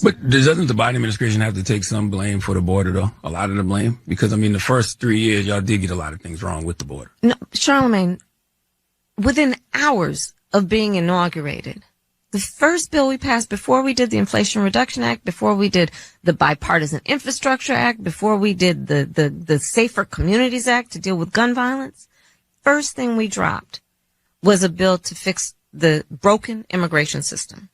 But doesn't the Biden administration have to take some blame for the border, though? A lot of the blame? Because, I mean, the first 3 years, y'all did get a lot of things wrong with the border. No, Charlamagne, within hours of being inaugurated, the first bill we passed before we did the Inflation Reduction Act, before we did the Bipartisan Infrastructure Act, before we did the Safer Communities Act to deal with gun violence, first thing we dropped was a bill to fix the broken immigration system.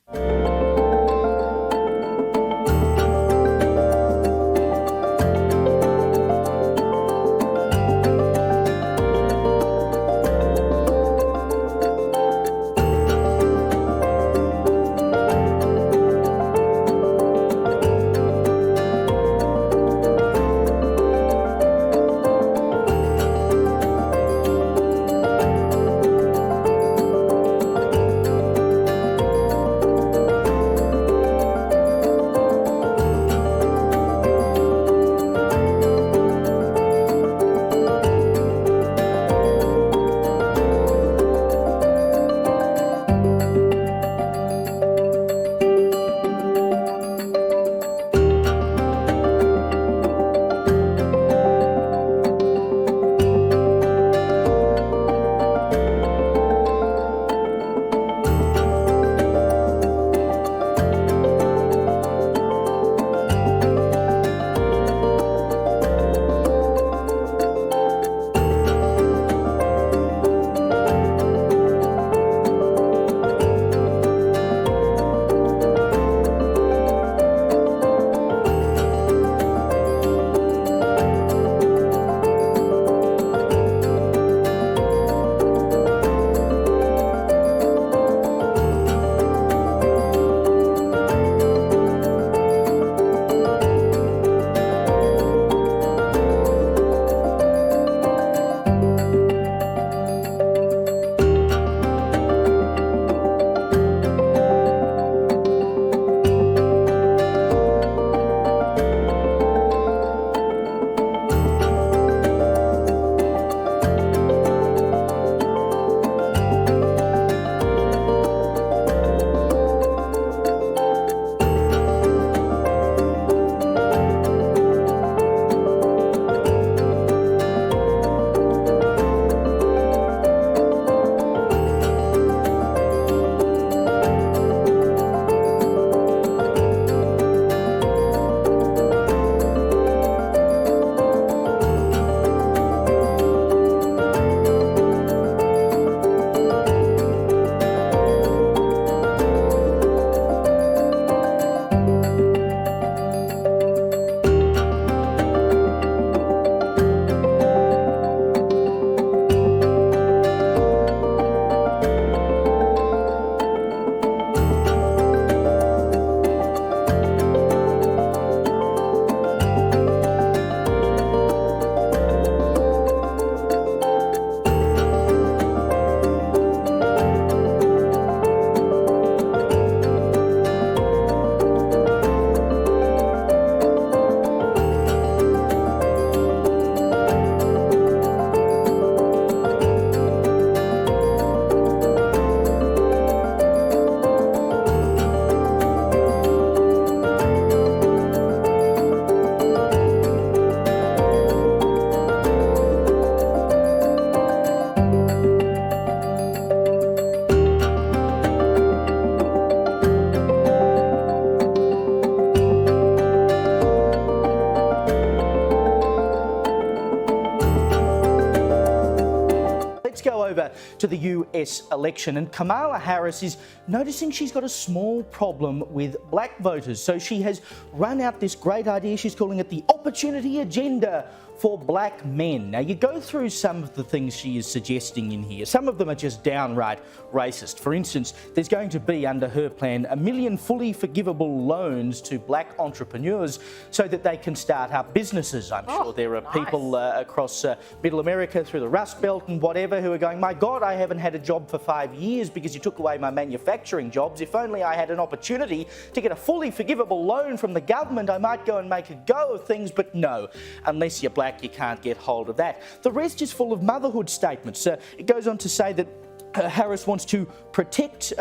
over to the US election, and Kamala Harris is noticing she's got a small problem with black voters. So she has run out this great idea. She's calling it the Opportunity Agenda for black men. Now, you go through some of the things she is suggesting in here. Some of them are just downright racist. For instance, there's going to be, under her plan, 1 million fully forgivable loans to black entrepreneurs so that they can start up businesses. I'm sure there are people across Middle America, through the Rust Belt and whatever, who are going, my God, I haven't had a job for 5 years because you took away my manufacturing jobs. If only I had an opportunity to get a fully forgivable loan from the government, I might go and make a go of things. But no, unless you're black, you can't get hold of that. The rest is full of motherhood statements. It goes on to say that Harris wants to protect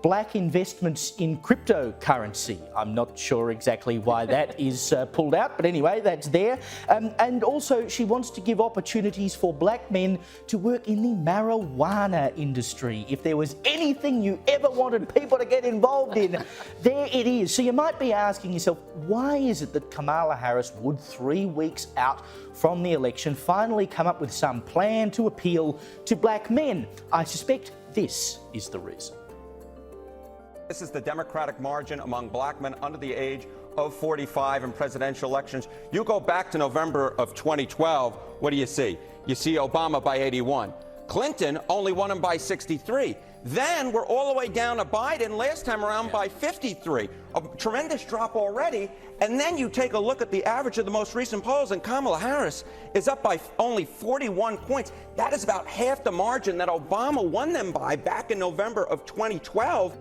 black investments in cryptocurrency. I'm not sure exactly why that is pulled out, but anyway, that's there. And also she wants to give opportunities for black men to work in the marijuana industry. If there was anything you ever wanted people to get involved in, there it is. So you might be asking yourself, why is it that Kamala Harris would, 3 weeks out from the election, finally come up with some plan to appeal to black men? I suspect this is the reason. This is the Democratic margin among black men under the age of 45 in presidential elections. You go back to November of 2012, what do you see? You see Obama by 81. Clinton only won him by 63. Then we're all the way down to Biden last time around by 53. A tremendous drop already. And then you take a look at the average of the most recent polls, and Kamala Harris is up by only 41 points. That is about half the margin that Obama won them by back in November of 2012.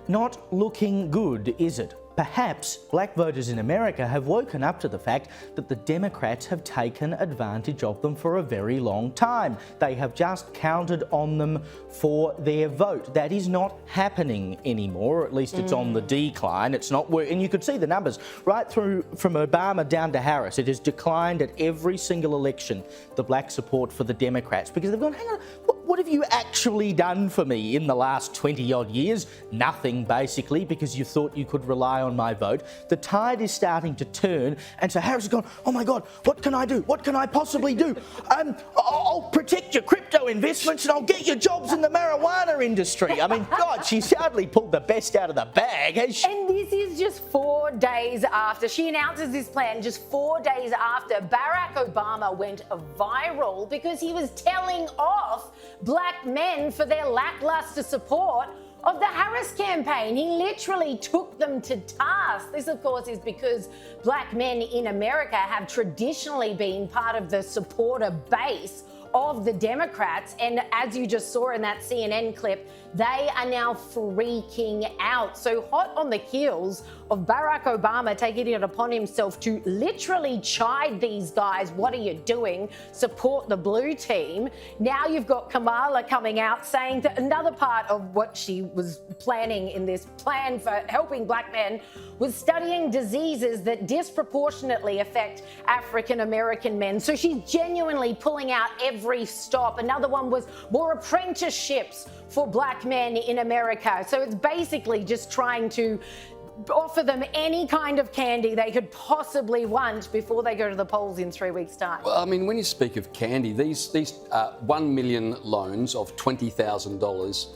Not looking good, is it? Perhaps black voters in America have woken up to the fact that the Democrats have taken advantage of them for a very long time. They have just counted on them for their vote. That is not happening anymore, or at least it's on the decline. It's not working. And you could see the numbers right through from Obama down to Harris. It has declined at every single election, the black support for the Democrats, because they've gone, hang on, what have you actually done for me in the last 20-odd years? Nothing, basically, because you thought you could rely on my vote. The tide is starting to turn, and so Harris has gone, oh my God, what can I do? What can I possibly do? I'll protect your crypto investments and I'll get you jobs in the marijuana industry. I mean, God, she's hardly pulled the best out of the bag, has she? And this is just 4 days after she announces this plan, just 4 days after Barack Obama went viral because he was telling off black men for their lackluster support of the Harris campaign. He literally took them to task. This, of course, is because black men in America have traditionally been part of the supporter base of the Democrats. And as you just saw in that CNN clip, they are now freaking out. So hot on the heels of Barack Obama taking it upon himself to literally chide these guys, what are you doing? Support the blue team. Now you've got Kamala coming out saying that another part of what she was planning in this plan for helping black men was studying diseases that disproportionately affect African American men. So she's genuinely pulling out every stop. Another one was more apprenticeships for black men in America. So it's basically just trying to offer them any kind of candy they could possibly want before they go to the polls in 3 weeks' time. Well, I mean, when you speak of candy, these 1 million loans of $20,000,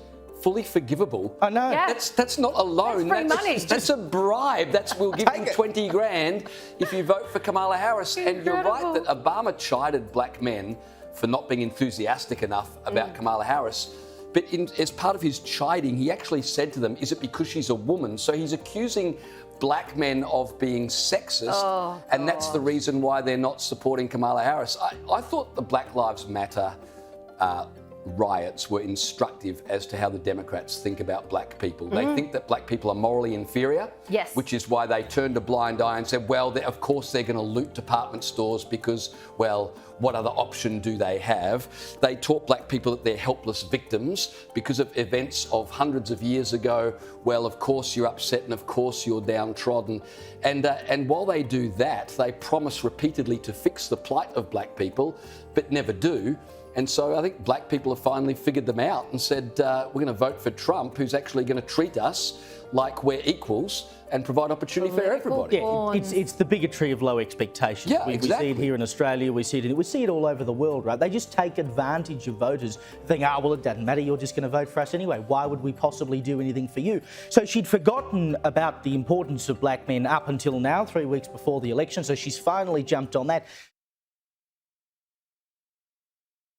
fully forgivable. I know. Yeah. That's not a loan. That's free money. That's a bribe. We'll give you 20 grand if you vote for Kamala Harris. And you're right that Obama chided black men for not being enthusiastic enough about Kamala Harris. But as part of his chiding, he actually said to them, is it because she's a woman? So he's accusing black men of being sexist, and that's the reason why they're not supporting Kamala Harris. I thought the Black Lives Matter riots were instructive as to how the Democrats think about black people. They think that black people are morally inferior, yes, which is why they turned a blind eye and said, well, of course they're going to loot department stores because, well, what other option do they have? They taught black people that they're helpless victims because of events of hundreds of years ago. Well, of course you're upset and of course you're downtrodden. And while they do that, they promise repeatedly to fix the plight of black people, but never do. And so I think black people have finally figured them out and said, we're going to vote for Trump, who's actually going to treat us like we're equals and provide opportunity for everybody. Yeah, it's the bigotry of low expectations. Yeah, we see it here in Australia, we see it all over the world, right? They just take advantage of voters, think, well, it doesn't matter, you're just going to vote for us anyway. Why would we possibly do anything for you? So she'd forgotten about the importance of black men up until now, 3 weeks before the election, so she's finally jumped on that.